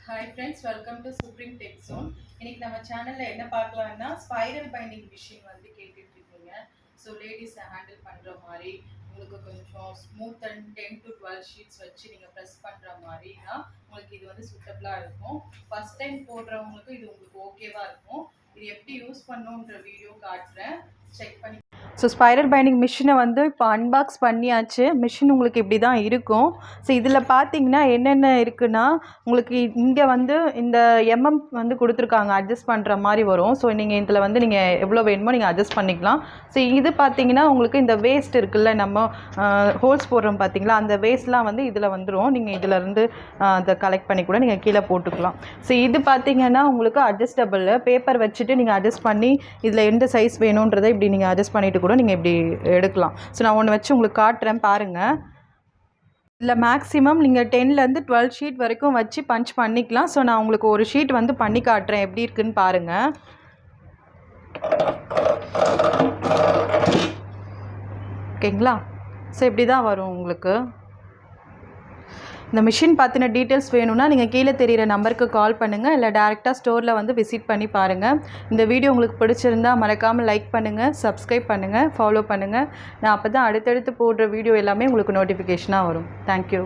Hi friends, welcome to supreme tech zone. இன்னைக்கு நம்ம சேனலில் என்ன பார்க்கலாம்னா ஸ்பைரல் பைண்டிங் மிஷின் வந்து கேட்டுட்டு இருக்கீங்க. ஸோ லேடிஸை ஹேண்டில் பண்ணுற மாதிரி உங்களுக்கு கொஞ்சம் ஸ்மூத் அண்ட் 10 to 12 ஷீட்ஸ் வச்சு நீங்கள் ப்ரெஸ் பண்ணுற மாதிரினா உங்களுக்கு இது வந்து சூட்டபிளாக இருக்கும். ஃபஸ்ட் டைம் போடுறவங்களுக்கு இது உங்களுக்கு ஓகேவாக இருக்கும். இது எப்படி யூஸ் பண்ணுன்ற வீடியோ காட்டுறேன், செக் பண்ணி. ஸோ ஸ்பைரல் பைண்டிங் மிஷினை வந்து இப்போ அன்பாக்ஸ் பண்ணியாச்சு. மிஷின் உங்களுக்கு இப்படி தான் இருக்கும். ஸோ இதில் பார்த்தீங்கன்னா என்னென்ன இருக்குன்னா, உங்களுக்கு இங்கே வந்து இந்த வந்து கொடுத்துருக்காங்க, அட்ஜஸ்ட் பண்ணுற மாதிரி வரும். ஸோ நீங்கள் இதில் வந்து நீங்கள் எவ்வளோ வேணுமோ நீங்கள் அட்ஜஸ்ட் பண்ணிக்கலாம். ஸோ இது பார்த்தீங்கன்னா உங்களுக்கு இந்த வேஸ்ட் இருக்குல்ல, நம்ம ஹோல்ஸ் போடுறோம் பார்த்தீங்களா, அந்த வேஸ்ட்லாம் வந்து இதில் வந்துடும். நீங்கள் இதிலேருந்து அதை கலெக்ட் பண்ணி கூட நீங்கள் கீழே போட்டுக்கலாம். ஸோ இது பார்த்தீங்கன்னா உங்களுக்கு அட்ஜஸ்டபிள் பேப்பர் வச்சுட்டு நீங்கள் அட்ஜஸ்ட் பண்ணி இதில் எந்த சைஸ் வேணுன்றதை இப்படி நீங்கள் அட்ஜஸ்ட் பண்ணிவிட்டு கூட நீங்கள் இப்படி எடுக்கலாம். ஸோ நான் ஒன்று வச்சு உங்களுக்கு காட்டுறேன் பாருங்கள். இல்லை மேக்ஸிமம் நீங்கள் 10-12 ஷீட் வரைக்கும் வச்சு பஞ்ச் பண்ணிக்கலாம். ஸோ நான் உங்களுக்கு ஒரு ஷீட் வந்து பண்ணி காட்டுறேன், எப்படி இருக்குன்னு பாருங்கள். ஓகேங்களா? ஸோ இப்படி தான் வரும் உங்களுக்கு. இந்த மிஷின் பற்றின டீட்டெயில்ஸ் வேணும்னா நீங்கள் கீழே தெரிகிற நம்பருக்கு கால் பண்ணுங்கள், இல்லை டேரெக்டாக ஸ்டோரில் வந்து விசிட் பண்ணி பாருங்கள். இந்த வீடியோ உங்களுக்கு பிடிச்சிருந்தால் மறக்காமல் லைக் பண்ணுங்கள், சப்ஸ்கிரைப் பண்ணுங்கள், ஃபாலோ பண்ணுங்கள். நான் அப்போ தான் அடுத்தடுத்து போடுற வீடியோ எல்லாமே உங்களுக்கு நோட்டிஃபிகேஷனாக வரும். தேங்க்யூ.